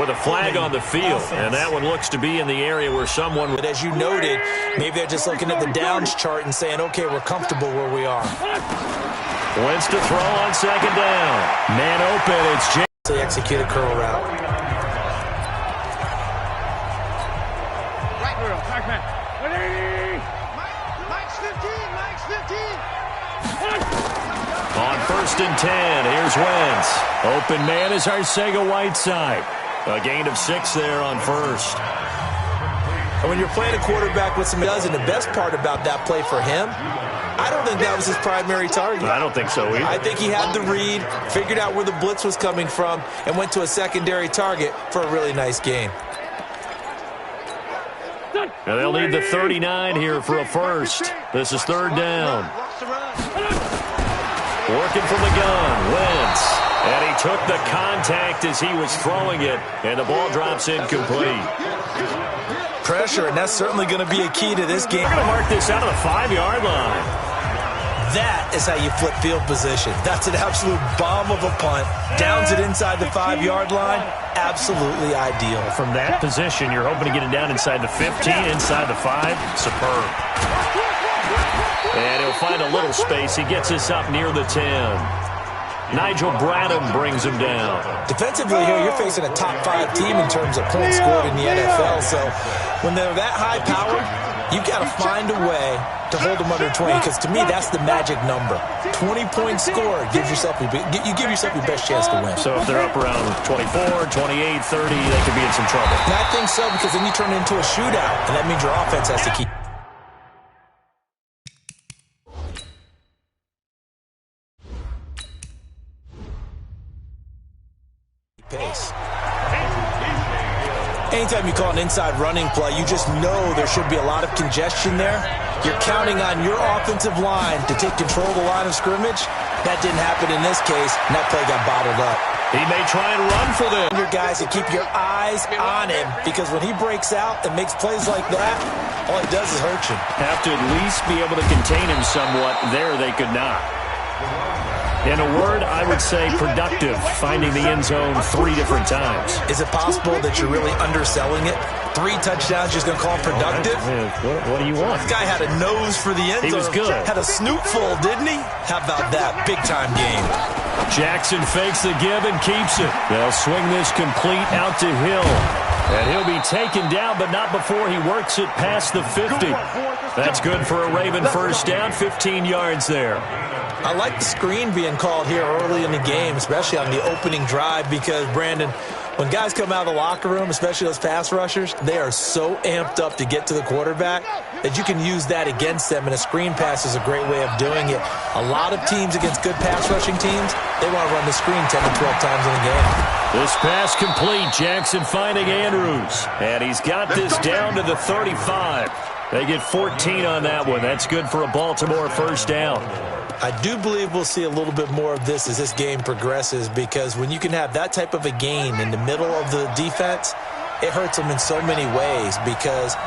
with a flag on the field, and that one looks to be in the area where someone... But as you noted, maybe they're just looking at the downs chart and saying, okay, we're comfortable where we are. Wins to throw on second down. Man open, it's James. They execute a curl route. Right girl, back man. Mike's 15, Mike's 15. On 1st and 10, here's Wentz. Open man is Arcega-Whiteside. A gain of 6 there on 1st. And when you're playing a quarterback with some does, and the best part about that play for him, I don't think that was his primary target. I don't think so either. I think he had the read, figured out where the blitz was coming from, and went to a secondary target for a really nice gain. Now they'll need the 39 here for a first. This is 3rd down. Working from the gun, Wentz. And he took the contact as he was throwing it, and the ball drops incomplete. Pressure, and that's certainly going to be a key to this game. They're going to mark this out of the 5-yard line. That is how you flip field position. That's an absolute bomb of a punt. Downs it inside the 5-yard line. Absolutely ideal. From that position, you're hoping to get it down inside the 15, inside the 5. Superb. And he'll find a little space. He gets us up near the 10. Nigel Bradham brings him down. Defensively here, you're facing a top 5 team in terms of points scored in the NFL. So when they're that high powered, you've got to find a way to hold them under 20, because to me, that's the magic number. 20 points scored gives yourself you give yourself your best chance to win. So if they're up around 24, 28, 30, they could be in some trouble. And I think so, because then you turn it into a shootout, and that means your offense has to keep pace. Anytime you call an inside running play, you just know there should be a lot of congestion there. You're counting on your offensive line to take control of the line of scrimmage. That didn't happen in this case, and that play got bottled up. He may try and run for them. Your guys, and keep your eyes on him, because when he breaks out and makes plays like that, all he does is hurt you. Have to at least be able to contain him somewhat. There they could not. In a word, I would say productive, finding the end zone 3 different times. Is it possible that you're really underselling it? 3 touchdowns, just going to call it productive? What do you want? This guy had a nose for the end zone. He was good. Had a snoot full, didn't he? How about that? Big-time game. Jackson fakes the give and keeps it. They'll swing this complete out to Hill. And he'll be taken down, but not before he works it past the 50. That's good for a Raven first down, 15 yards there. I like the screen being called here early in the game, especially on the opening drive, because, Brandon, when guys come out of the locker room, especially those pass rushers, they are so amped up to get to the quarterback that you can use that against them, and a screen pass is a great way of doing it. A lot of teams against good pass rushing teams, they want to run the screen 10 to 12 times in a game. This pass complete. Jackson finding Andrews, and he's got this down to the 35. They get 14 on that one. That's good for a Baltimore first down. I do believe we'll see a little bit more of this as this game progresses, because when you can have that type of a gain in the middle of the defense, it hurts them in so many ways, because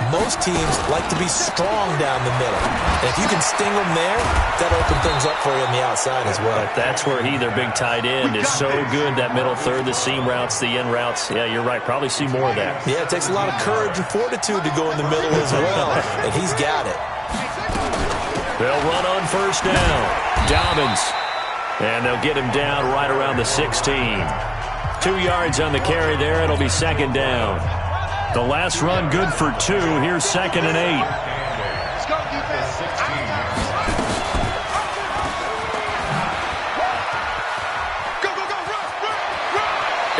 most teams like to be strong down the middle. And if you can sting them there, that'll open things up for you on the outside as well. But that's where their big tight end, is so good, that middle third, the seam routes, the in routes. Yeah, you're right. Probably see more of that. Yeah, it takes a lot of courage and fortitude to go in the middle as well, and he's got it. They'll run on first down. Dobbins. And they'll get him down right around the 16. 2 yards on the carry there. It'll be second down. The last run good for 2. Here's 2nd and 8. Let's go, defense. Go, go, go, run.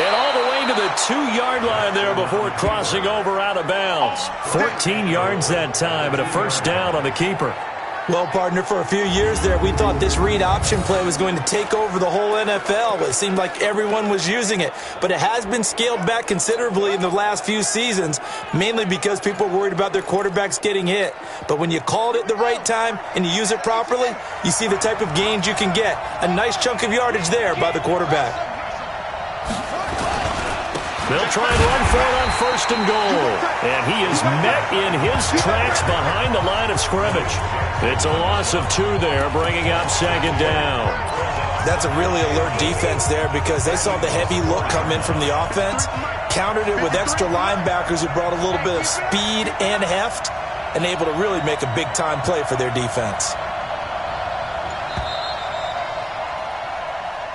And all the way to the 2-yard line there before crossing over out of bounds. 14 yards that time, and a first down on the keeper. Well, partner, for a few years there, we thought this read option play was going to take over the whole NFL. It seemed like everyone was using it. But it has been scaled back considerably in the last few seasons, mainly because people are worried about their quarterbacks getting hit. But when you call it at the right time and you use it properly, you see the type of gains you can get. A nice chunk of yardage there by the quarterback. They'll try and run for it on first and goal. And he is met in his tracks behind the line of scrimmage. It's a loss of 2 there, bringing up second down. That's a really alert defense there because they saw the heavy look come in from the offense, countered it with extra linebackers who brought a little bit of speed and heft, and able to really make a big-time play for their defense.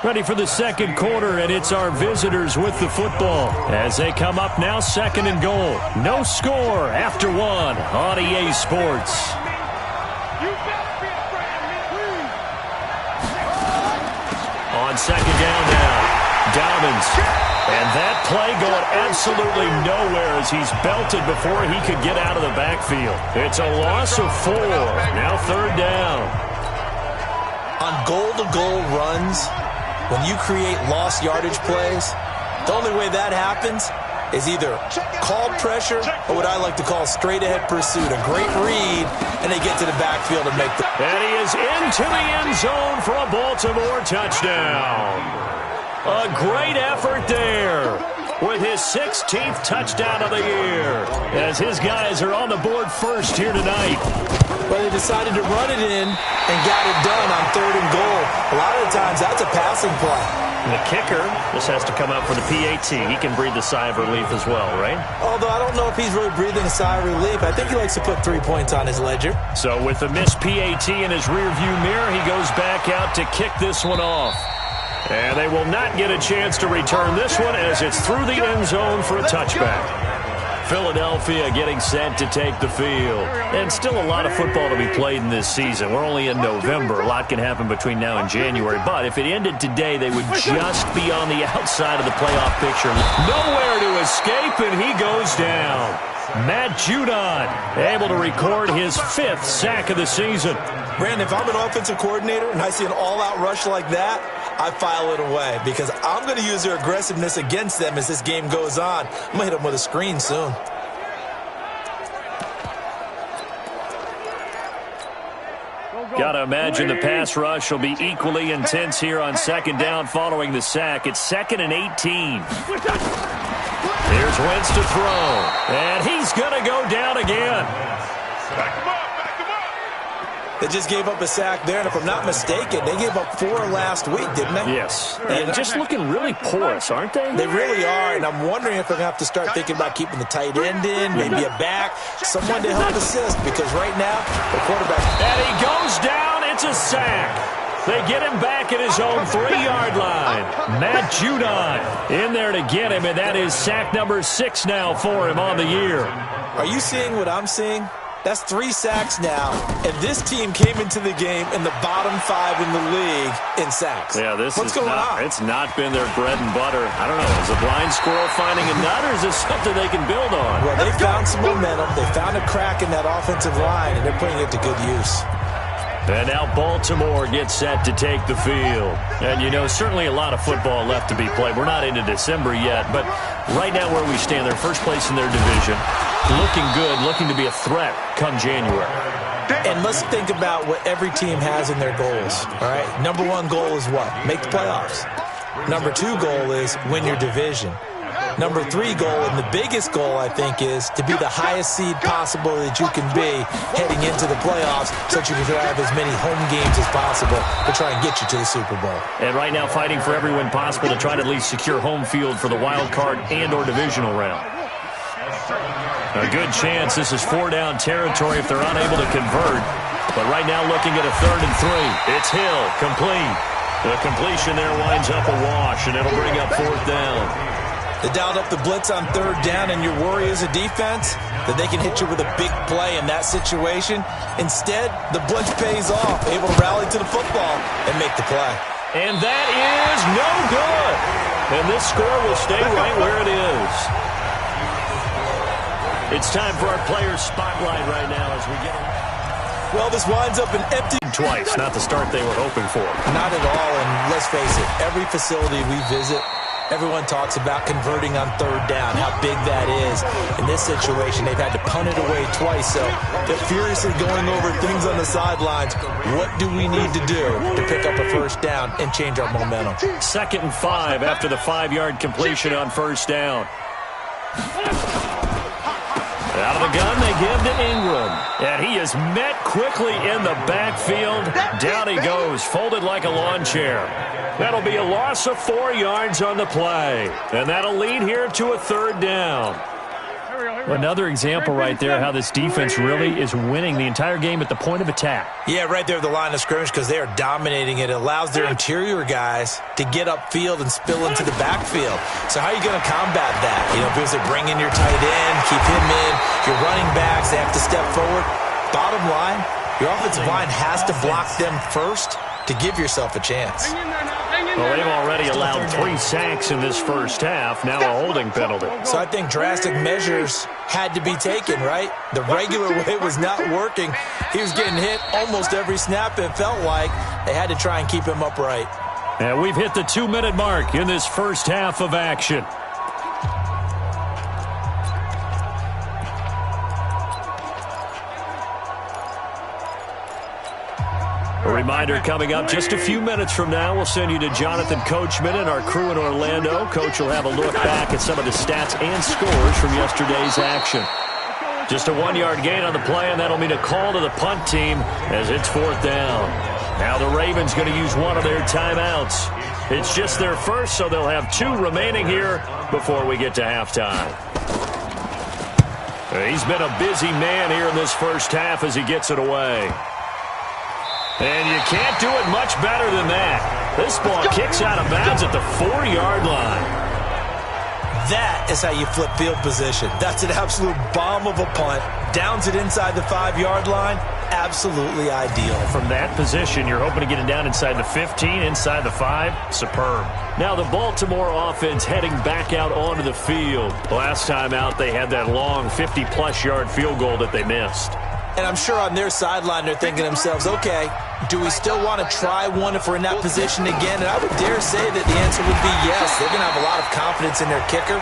Ready for the second quarter, and it's our visitors with the football as they come up now, second and goal. No score after one on EA Sports. On second down now, Dobbins. And that play going absolutely nowhere as he's belted before he could get out of the backfield. It's a loss of 4. Now third down. On goal-to-goal runs, when you create lost yardage plays, the only way that happens is either called pressure or what I like to call straight-ahead pursuit. A great read, and they get to the backfield and make the... And he is into the end zone for a Baltimore touchdown. A great effort there with his 16th touchdown of the year as his guys are on the board first here tonight. Well, they decided to run it in and got it done on third and goal. A lot of the times, that's a passing play. And the kicker just has to come out for the PAT. He can breathe a sigh of relief as well, right? Although I don't know if he's really breathing a sigh of relief. I think he likes to put 3 points on his ledger. So with the missed PAT in his rearview mirror, he goes back out to kick this one off. And they will not get a chance to return this one as it's through the end zone for a touchback. Philadelphia getting set to take the field. And still a lot of football to be played in this season. We're only in November. A lot can happen between now and January. But if it ended today, they would just be on the outside of the playoff picture. Nowhere to escape, and he goes down. Matt Judon able to record his 5th sack of the season. Brandon, if I'm an offensive coordinator and I see an all-out rush like that, I file it away because I'm going to use their aggressiveness against them as this game goes on. I'm going to hit them with a screen soon. Got to imagine the pass rush will be equally intense here on second down following the sack. It's 2nd and 18. Here's Wentz to throw, and he's going to go down again. They just gave up a sack there, and if I'm not mistaken, they gave up 4 last week, didn't they? Yes. And just looking really porous, aren't they? They really are, and I'm wondering if they're going to have to start thinking about keeping the tight end in, maybe a back, someone to help assist, because right now, the quarterback... And he goes down. It's a sack. They get him back at his own 3-yard line. Matt Judon in there to get him, and that is sack number 6 now for him on the year. Are you seeing what I'm seeing? That's 3 sacks now, and this team came into the game in the bottom 5 in the league in sacks. Yeah, What's going on? It's not been their bread and butter. I don't know. Is a blind squirrel finding a nut, or is this something they can build on? Well, they found some momentum. They found a crack in that offensive line, and they're putting it to good use. And now Baltimore gets set to take the field. And, you know, certainly a lot of football left to be played. We're not into December yet, but right now where we stand, they're first place in their division. Looking good, looking to be a threat come January. And let's think about what every team has in their goals, all right? Number 1 goal is what? Make the playoffs. Number 2 goal is win your division. Number 3 goal, and the biggest goal, I think, is to be the highest seed possible that you can be heading into the playoffs so that you can have as many home games as possible to try and get you to the Super Bowl. And right now fighting for every win possible to try to at least secure home field for the wild card and or divisional round. A good chance this is 4-down territory if they're unable to convert. But right now looking at a 3rd and 3. It's Hill, complete. The completion there winds up a wash, and it'll bring up 4th down. They dialed up the blitz on 3rd down, and your worry as a defense that they can hit you with a big play in that situation. Instead, the blitz pays off, able to rally to the football and make the play. And that is no good. And this score will stay right where it is. It's time for our players' spotlight right now as we get it. Well, this winds up an empty... Twice, not the start they were hoping for. Not at all, and let's face it, every facility we visit, everyone talks about converting on 3rd down, how big that is. In this situation, they've had to punt it away twice, so they're furiously going over things on the sidelines. What do we need to do to pick up a 1st down and change our momentum? 2nd and 5 after the 5-yard completion on 1st down. Out of the gun, they give to Ingram. And he is met quickly in the backfield. Down he goes, folded like a lawn chair. That'll be a loss of 4 yards on the play. And that'll lead here to a third down. Another example right there how this defense really is winning the entire game at the point of attack. Yeah, right there at the line of scrimmage because they are dominating it. It allows their interior guys to get upfield and spill into the backfield. So how are you going to combat that? You know, because they bring in your tight end, keep him in, your running backs, they have to step forward. Bottom line, your offensive line has to block them first to give yourself a chance. Well, they've already allowed 3 sacks in this first half, now a holding penalty. So I think drastic measures had to be taken, right? The regular way was not working. He was getting hit almost every snap, it felt like. They had to try and keep him upright. And we've hit the 2-minute mark in this first half of action. A reminder coming up just a few minutes from now, we'll send you to Jonathan Coachman and our crew in Orlando. Coach will have a look back at some of the stats and scores from yesterday's action. Just a 1-yard gain on the play, and that'll mean a call to the punt team as it's 4th down. Now the Ravens going to use one of their timeouts. It's just their first, so they'll have 2 remaining here before we get to halftime. He's been a busy man here in this first half as he gets it away. And you can't do it much better than that. This ball kicks out of bounds at the 4-yard line. That is how you flip field position. That's an absolute bomb of a punt. Downs it inside the 5-yard line. Absolutely ideal. From that position, you're hoping to get it down inside the 15, inside the 5. Superb. Now the Baltimore offense heading back out onto the field. Last time out, they had that long 50-plus yard field goal that they missed. And I'm sure on their sideline they're thinking to themselves, okay, do we still want to try one if we're in that position again? And I would dare say that the answer would be yes. They're going to have a lot of confidence in their kicker.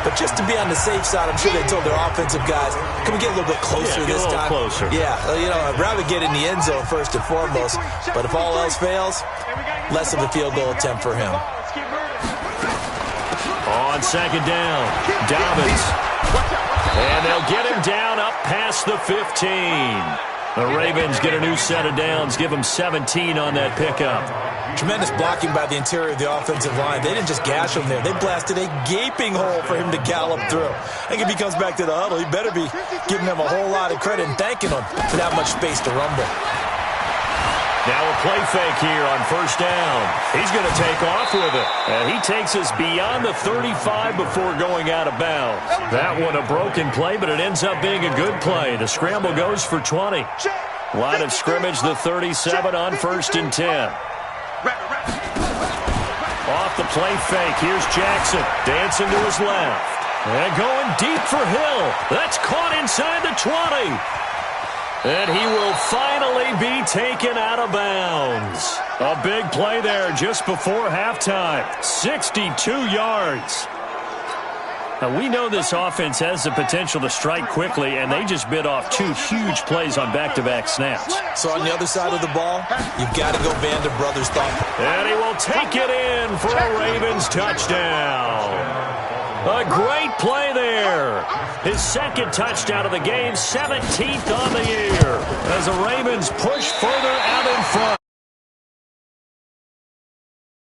But just to be on the safe side, I'm sure they told their offensive guys, can we get a little bit closer this time? Closer. Yeah, you know, I'd rather get in the end zone first and foremost. But if all else fails, less of a field goal attempt for him. On 2nd down, Dobbins. And they'll get him down up past the 15. The Ravens get a new set of downs, give them 17 on that pickup. Tremendous blocking by the interior of the offensive line. They didn't just gash him there. They blasted a gaping hole for him to gallop through. I think if he comes back to the huddle, he better be giving them a whole lot of credit and thanking them for that much space to rumble. Now a play fake here on 1st down. He's going to take off with it. And he takes us beyond the 35 before going out of bounds. That one a broken play, but it ends up being a good play. The scramble goes for 20. Line of scrimmage, the 37 on 1st and 10. Off the play fake, here's Jackson. Dancing to his left. And going deep for Hill. That's caught inside the 20. And he will finally be taken out of bounds. A big play there just before halftime. 62 yards. Now, we know this offense has the potential to strike quickly, and they just bit off 2 huge plays on back-to-back snaps. So on the other side of the ball, you've got to go Vander Brothers thoughtful. And he will take it in for a Ravens touchdown. A great play there. His 2nd touchdown of the game, 17th on the year, as the Ravens push further out in front.